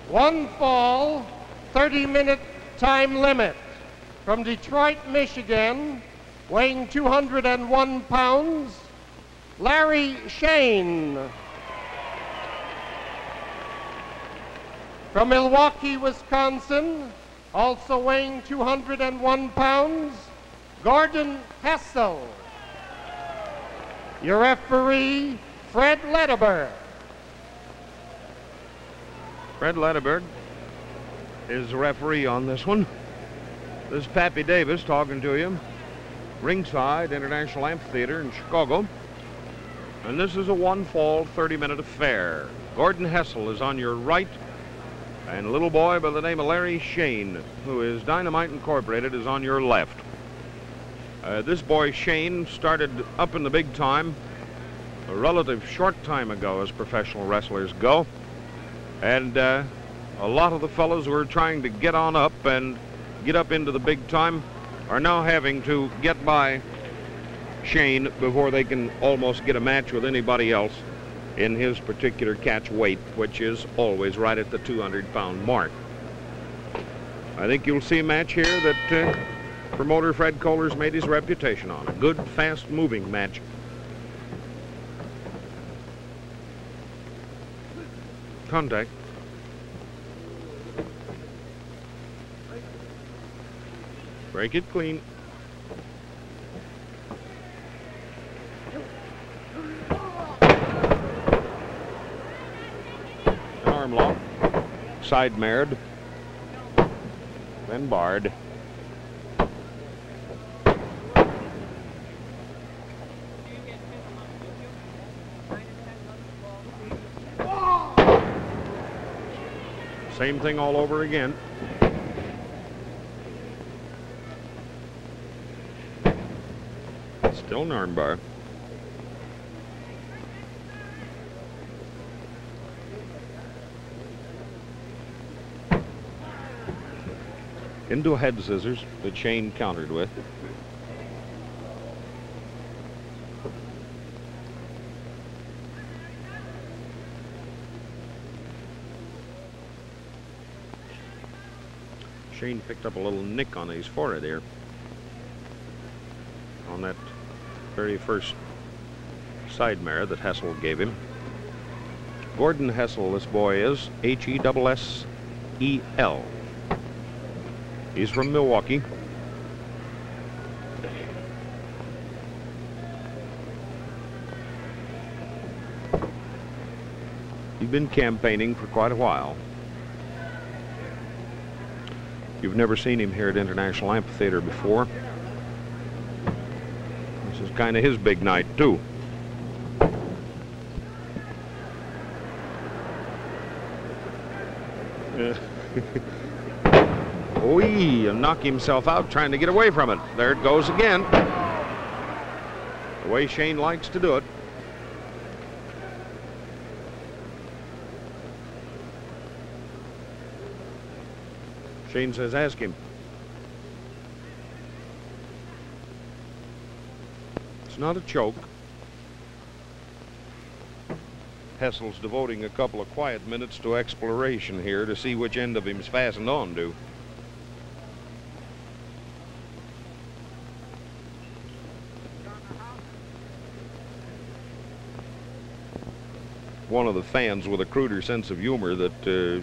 One fall, 30-minute time limit. From Detroit, Michigan, weighing 201 pounds, Chene. From Milwaukee, Wisconsin, also weighing 201 pounds, Gordon Hessel. Your referee, Fred Lederberg. Fred Lederberg is the referee on this one. This is Pappy Davis talking to you. Ringside International Amphitheatre in Chicago. And this is a one-fall, 30-minute affair. Gordon Hessel is on your right, and a little boy by the name of Chene, who is Dynamite Incorporated, is on your left. This boy, Chene, started up in the big time a relative short time ago, as professional wrestlers go. And a lot of the fellows who are trying to get on up and get up into the big time are now having to get by Chene before they can almost get a match with anybody else in his particular catch weight, which is always right at the 200-pound mark. I think you'll see a match here that promoter Fred Kohler's made his reputation on. A good, fast-moving match. Contact. Break it clean. Arm lock. Side marred. Then barred. Same thing all over again. Still an arm bar. Into a head scissors that Chene countered with. Chene picked up a little nick on his forehead here on that very first side mare that Hessel gave him. Gordon Hessel, this boy is H-E-S-S-E-L. He's from Milwaukee. He's been campaigning for quite a while. You've never seen him here at International Amphitheatre before. This is kind of his big night, too. Oh, he knocked himself out trying to get away from it. There it goes again. The way Chene likes to do it. Chene says, ask him. It's not a choke. Hessel's devoting a couple of quiet minutes to exploration here to see which end of him's fastened on to. One of the fans with a cruder sense of humor that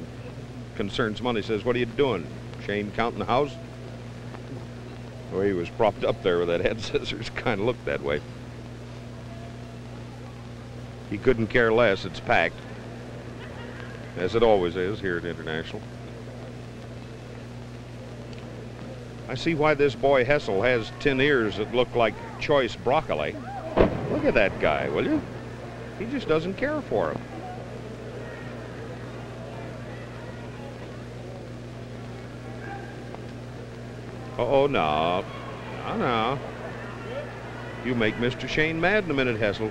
concerns money says, what are you doing? Chene counting the house? The way he was propped up there with that head scissors kind of looked that way. He couldn't care less. It's packed, as it always is here at International. I see why this boy Hessel has tin ears that look like choice broccoli. Look at that guy, will you? He just doesn't care for him. Uh-oh, no. No, no. You make Mr. Chene mad in a minute, Hessel.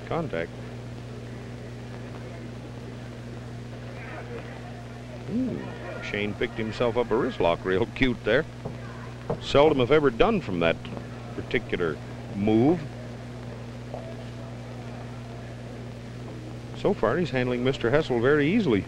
Contact. Ooh, Chene picked himself up a wrist lock real cute there. Seldom if ever done from that particular move. So far, he's handling Mr. Hessel very easily.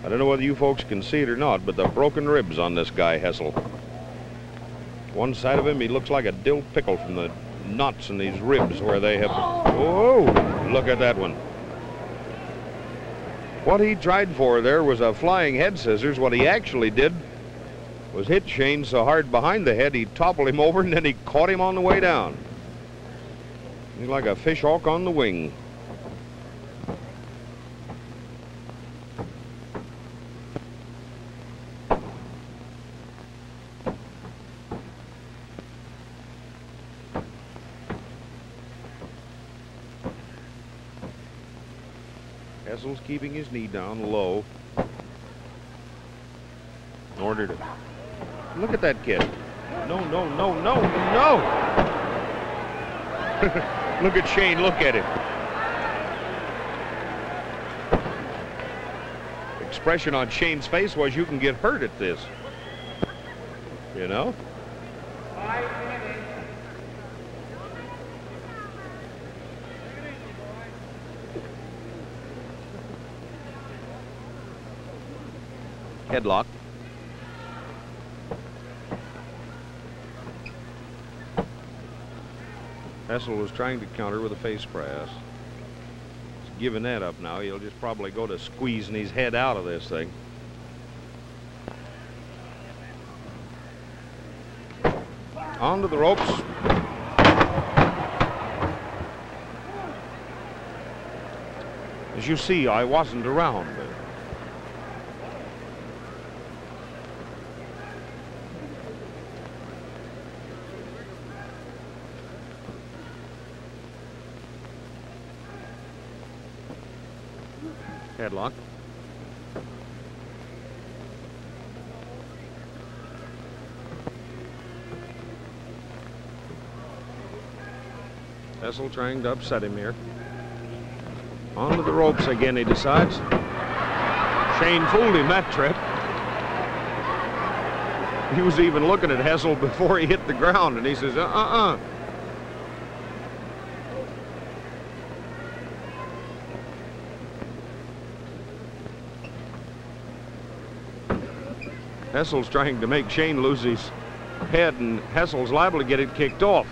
I don't know whether you folks can see it or not, but the broken ribs on this guy Hessel. One side of him, he looks like a dill pickle from the knots in these ribs where they have... Whoa! Look at that one. What he tried for there was a flying head scissors. What he actually did was hit Chene so hard behind the head, he toppled him over, and then he caught him on the way down. He's like a fish hawk on the wing. Hessel's keeping his knee down low in order to... Look at that kid. No, no, no, no, no! Look at Chene, look at him. Expression on Chene's face was, you can get hurt at this. You know? Headlock. Hessel was trying to counter with a face press. He's giving that up now. He'll just probably go to squeezing his head out of this thing. Onto the ropes. As you see, I wasn't around. Headlock. Hessel trying to upset him here. Onto the ropes again, he decides. Chene fooled him that trip. He was even looking at Hessel before he hit the ground, and he says, Hessel's trying to make Chene lose his head, and Hessel's liable to get it kicked off.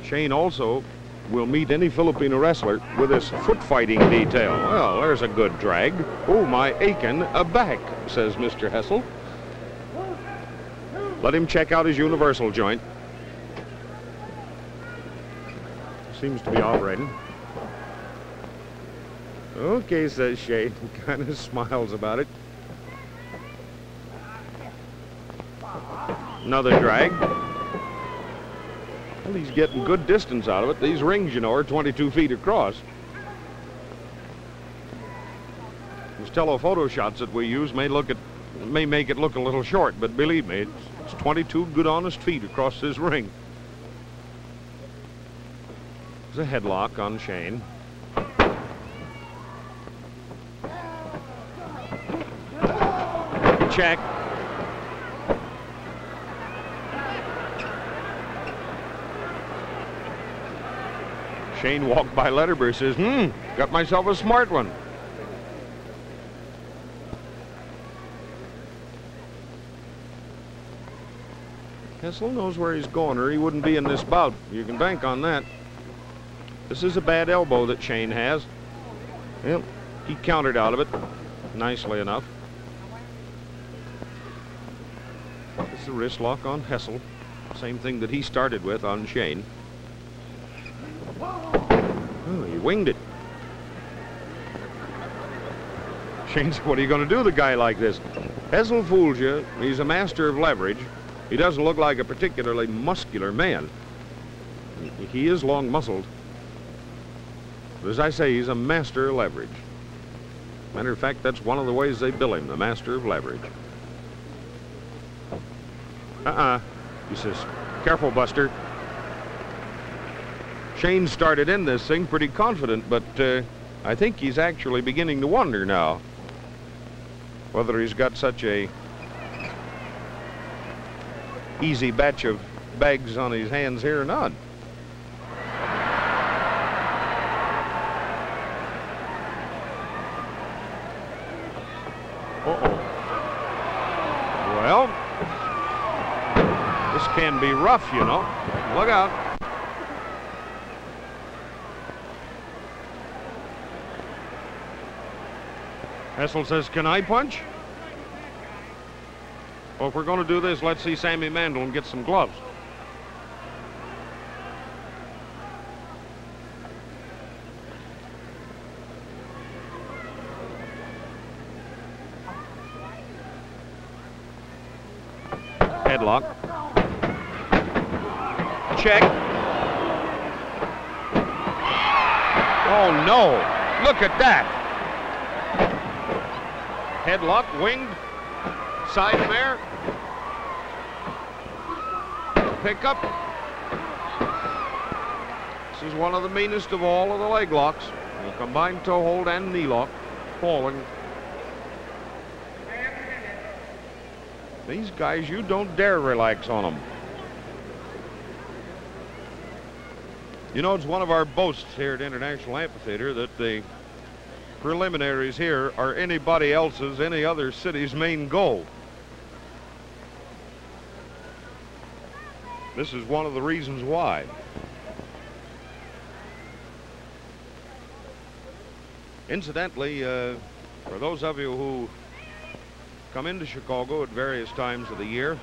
Chene also will meet any Filipino wrestler with his foot fighting detail. Well, there's a good drag. Oh, my aching back, says Mr. Hessel. Let him check out his universal joint. Seems to be operating. Okay, says Chene, kind of smiles about it. Another drag. Well, he's getting good distance out of it. These rings, you know, are 22 feet across. These telephoto shots that we use may make it look a little short, but believe me, it's 22 good honest feet across this ring. There's a headlock on Chene. Check. Chene walked by Lederberg, says, got myself a smart one. Hessel knows where he's going, or he wouldn't be in this bout. You can bank on that. This is a bad elbow that Chene has. Well, he countered out of it nicely enough. It's the wrist lock on Hessel. Same thing that he started with on Chene. Oh, he winged it. Chene said, what are you going to do with a guy like this? Hessel fooled you. He's a master of leverage. He doesn't look like a particularly muscular man. He is long-muscled. But as I say, he's a master of leverage. Matter of fact, that's one of the ways they bill him, the master of leverage. He says, careful, Buster. Chene started in this thing pretty confident, but I think he's actually beginning to wonder now whether he's got such a easy batch of bags on his hands here or not. Uh-oh. Well, this can be rough, you know. Look out. Hessel says, can I punch? Well, if we're going to do this, let's see Sammy Mandel get some gloves. Headlock. Check. Oh, no. Look at that. Headlock, winged, side mare. Pick up. This is one of the meanest of all of the leg locks. A combined toe hold and knee lock. Falling. These guys, you don't dare relax on them. You know, it's one of our boasts here at International Amphitheatre that the preliminaries here are anybody else's, any other city's main goal. This is one of the reasons why. Incidentally, for those of you who come into Chicago at various times of the year,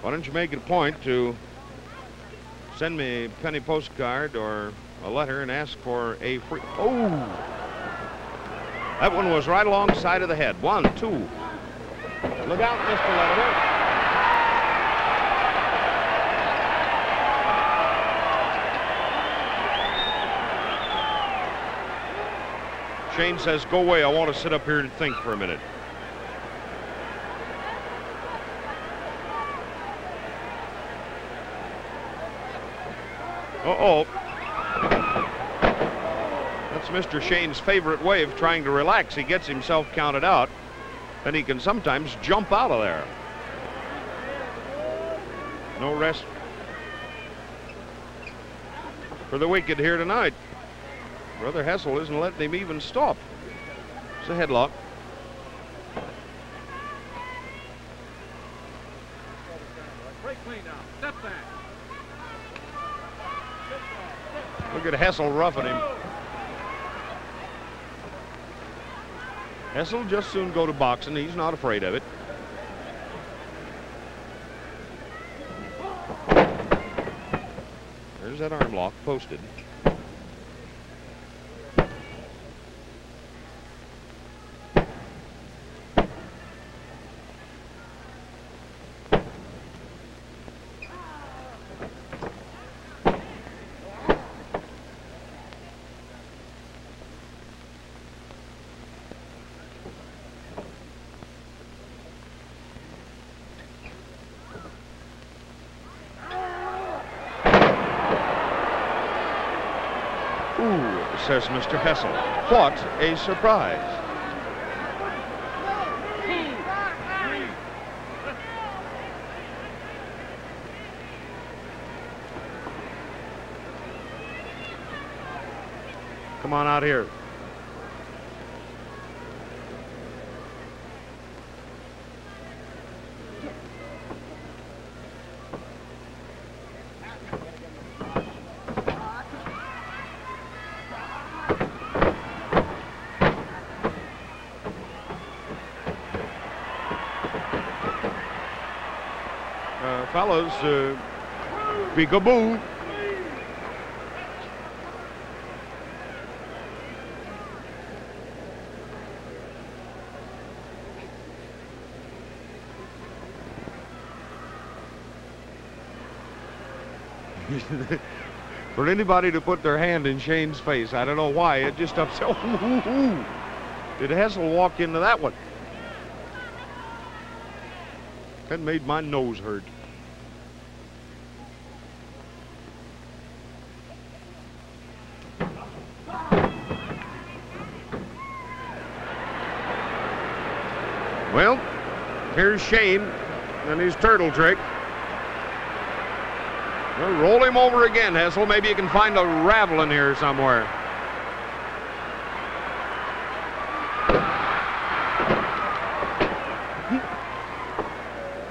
why don't you make it a point to send me a penny postcard or a letter and ask for a free... Oh! That one was right alongside of the head. 1, 2. Look out, Mr. Lederer. Chene says, go away. I want to sit up here and think for a minute. Uh-oh. That's Mr. Chene's favorite way of trying to relax. He gets himself counted out, and he can sometimes jump out of there. No rest for the wicked here tonight. Brother Hessel isn't letting him even stop. It's a headlock. Break clean now. Step back. Look at Hessel roughing him. Hessel just soon go to boxing. He's not afraid of it. There's that arm lock posted. Says Mr. Hessel. What a surprise. Come on out here. Fellas, peekaboo. For anybody to put their hand in Chene's face, I don't know why, it just upset. Did Hessel walk into that one? That made my nose hurt. Well, here's Chene and his turtle trick. Well, roll him over again, Hessel. Maybe you can find a ravel in here somewhere.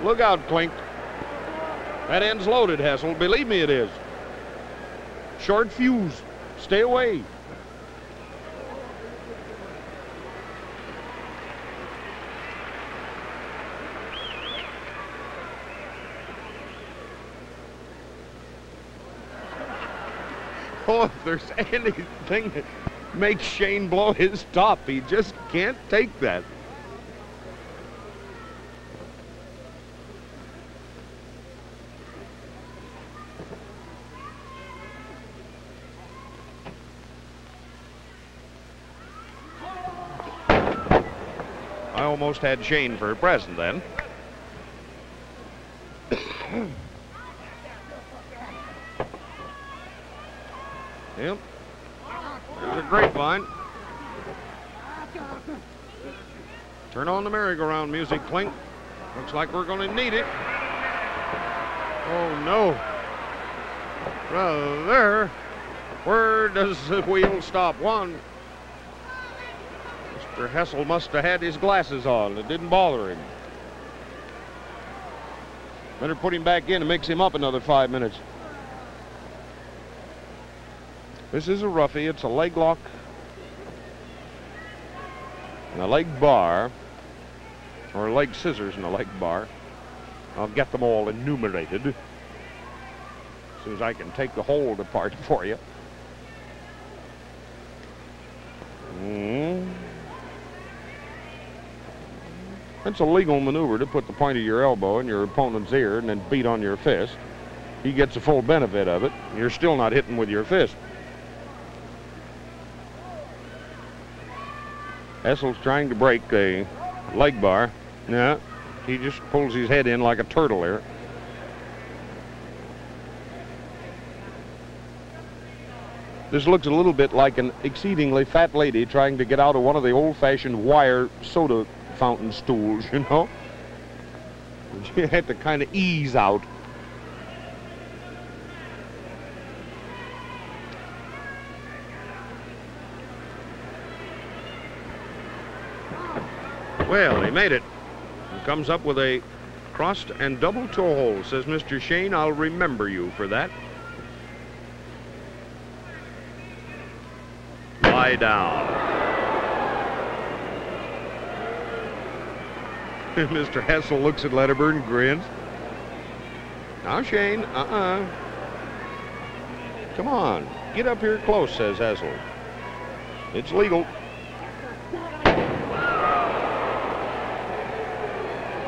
Look out, Klink. That end's loaded, Hessel. Believe me, it is. Short fuse. Stay away. Oh, if there's anything that makes Chene blow his top, he just can't take that. I almost had Chene for a present then. Yep. There's a grapevine. Turn on the merry-go-round music, Klink. Looks like we're going to need it. Oh, no. Brother, where does the wheel stop? One. Mr. Hessel must have had his glasses on. It didn't bother him. Better put him back in and mix him up another 5 minutes. This is a roughie. It's a leg lock and a leg bar, or leg scissors and a leg bar. I'll get them all enumerated as soon as I can take the hold apart for you. It's a legal maneuver to put the point of your elbow in your opponent's ear and then beat on your fist. He gets the full benefit of it. You're still not hitting with your fist. Hessel's trying to break a leg bar. Yeah, he just pulls his head in like a turtle there. This looks a little bit like an exceedingly fat lady trying to get out of one of the old-fashioned wire soda fountain stools, you know? You have to kind of ease out. Well, he made it. He comes up with a crossed and double toe hold. Says Mr. Chene, I'll remember you for that. Lie down. Mr. Hessel looks at Letterberg and grins. Now, Chene, come on, get up here close, says Hessel. It's legal.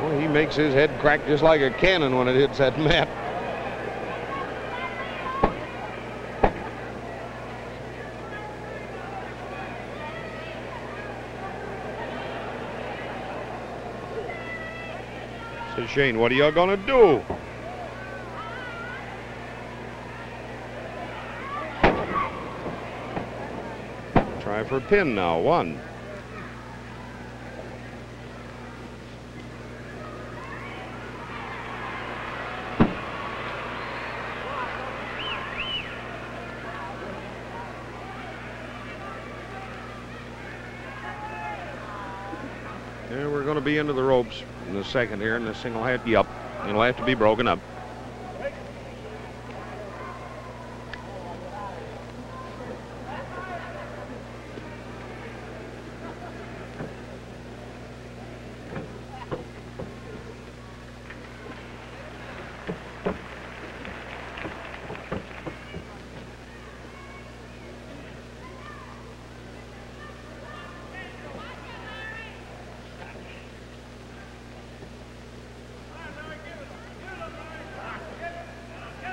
Well, he makes his head crack just like a cannon when it hits that mat. Says Chene, what are y'all gonna do? Try for a pin now, one. And we're going to be into the ropes in a second here, and this thing will have to be up. It'll have to be broken up.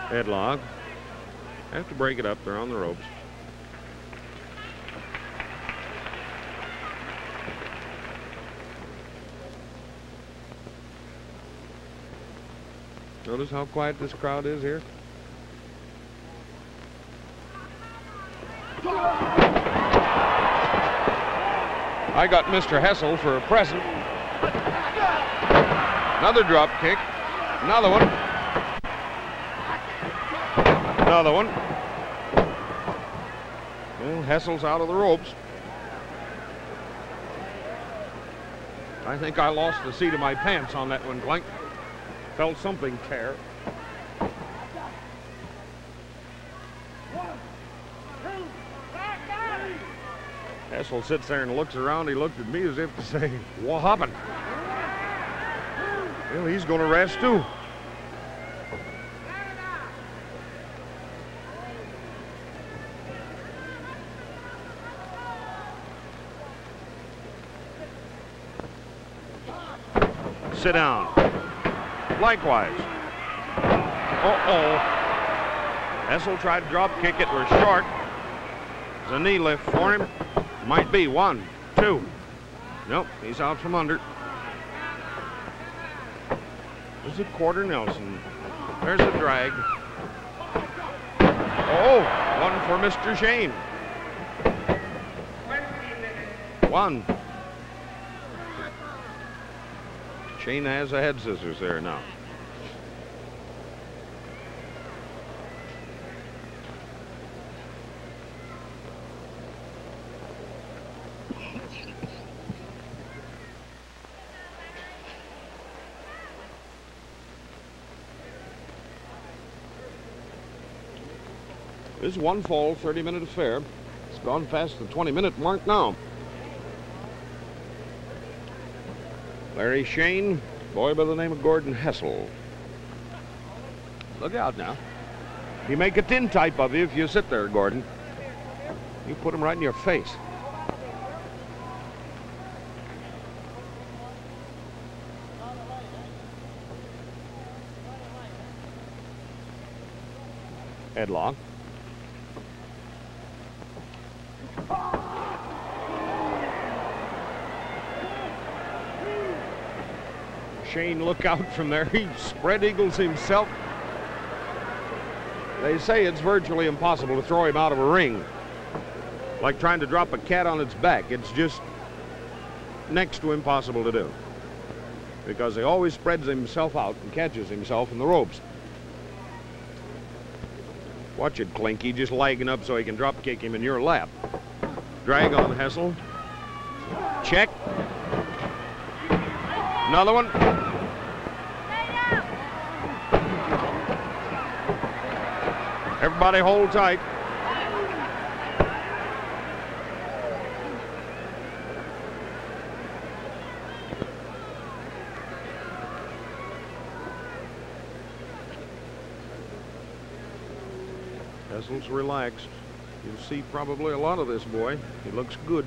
Headlock. Have to break it up. They're on the ropes. Notice how quiet this crowd is here. I got Mr. Hessel for a present. Another drop kick. Another one. Another one. Well, Hessel's out of the ropes. I think I lost the seat of my pants on that one, Clink. Felt something tear. Hessel sits there and looks around. He looked at me as if to say, what happened? Well, he's going to rest too. Sit down. Likewise. Uh-oh. Hessel tried to drop kick it. We're short. There's a knee lift for him. Might be 1, 2. Nope, he's out from under. There's a quarter Nelson. There's a drag. Oh, one for Mr. Chene. 1. Chene has a head scissors there now. This is one fall, 30-minute affair. It's gone past the 20-minute mark now. Larry Chene, boy by the name of Gordon Hessel. Look out now. You make a tin type of you if you sit there, Gordon. You put him right in your face. Headlock. Chene, look out from there. He spread eagles himself. They say it's virtually impossible to throw him out of a ring. Like trying to drop a cat on its back. It's just next to impossible to do. Because he always spreads himself out and catches himself in the ropes. Watch it, Clinky, just lagging up so he can drop kick him in your lap. Drag on Hessel. Check. Another one. Everybody hold tight. Hessel's relaxed. You'll see probably a lot of this boy. He looks good.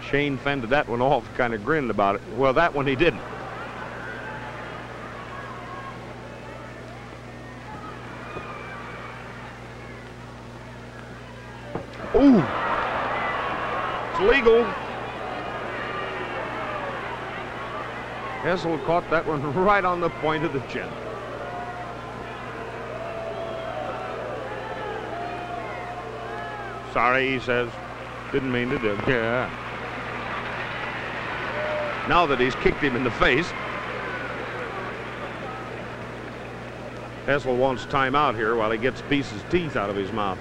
Chene fended that one off, kind of grinned about it. Well, that one he didn't. Ooh! It's legal. Hessel caught that one right on the point of the chin. Sorry, he says. Didn't mean to do it. Yeah. Now that he's kicked him in the face, Hessel wants time out here while he gets pieces of teeth out of his mouth.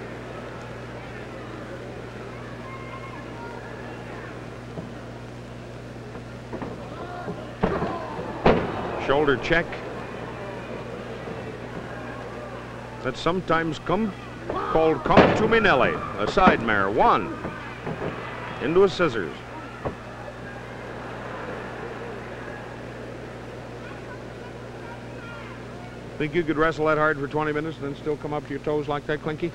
Shoulder check. That's sometimes called come to me Nelly. A side mare. 1. Into a scissors. Think you could wrestle that hard for 20 minutes and then still come up to your toes like that, Clinky?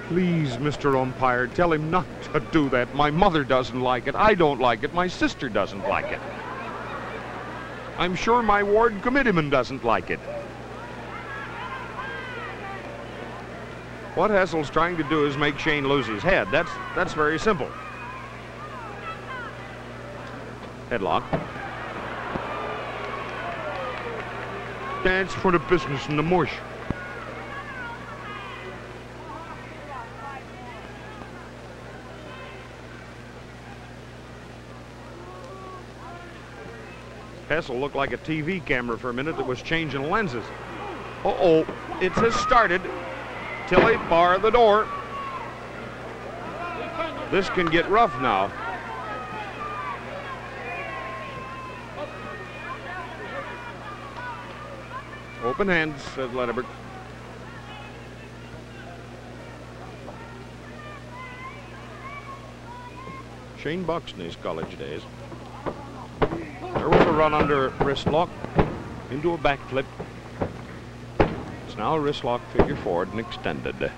Please, Mr. Umpire, tell him not to do that. My mother doesn't like it. I don't like it. My sister doesn't like it. I'm sure my ward committeeman doesn't like it. What Hessel's trying to do is make Chene lose his head. That's very simple. Headlock. That's for the business in the mush. Hessel looked like a TV camera for a minute that was changing lenses. Uh-oh, it has started. Tilly, bar the door. This can get rough now. Open hands, says Lederberg. Shane Bucks in his college days. There was a run under wrist lock into a backflip. It's now a wrist lock figure forward and extended.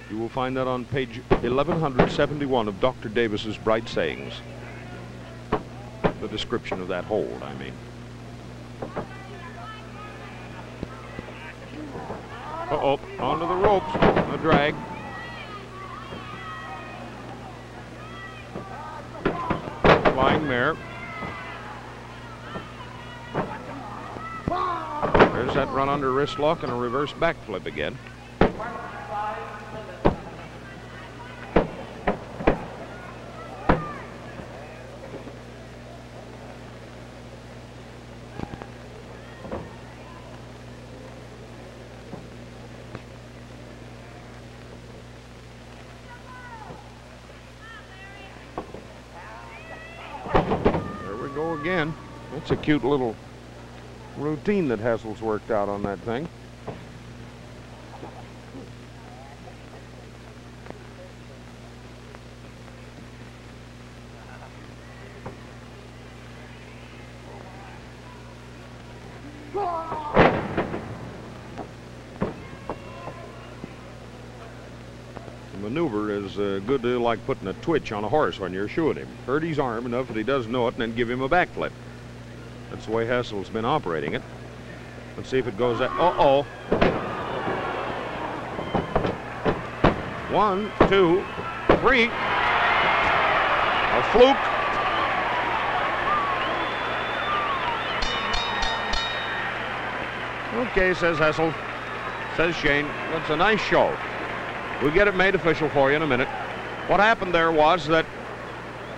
You will find that on page 1171 of Dr. Davis's Bright Sayings. The description of that hold, I mean. Uh-oh, onto the ropes, a drag. Flying mare. There's that run under wrist lock and a reverse backflip again. Again, that's a cute little routine that Hessel's worked out on that thing. The maneuver is a good deal like putting a twitch on a horse when you're shoeing him. Hurt his arm enough that he doesn't know it and then give him a backflip. That's the way Hessel's been operating it. Let's see if it goes that. Uh-oh. 1, 2, 3. A fluke. Okay, says Hessel. Says Shane. That's a nice show. We'll get it made official for you in a minute. What happened there was that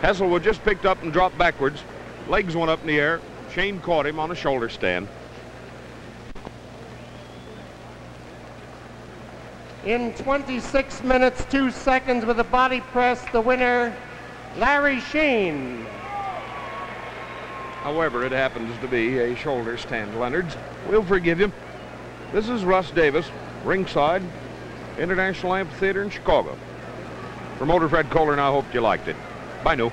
Hessel was just picked up and dropped backwards. Legs went up in the air. Shane caught him on a shoulder stand. In 26 minutes, 2 seconds with a body press, the winner, Larry Chene. However, it happens to be a shoulder stand, Leonard's. We'll forgive him. This is Russ Davis, ringside, International Amphitheatre in Chicago. Promoter Fred Kohler, and I hope you liked it. Bye now.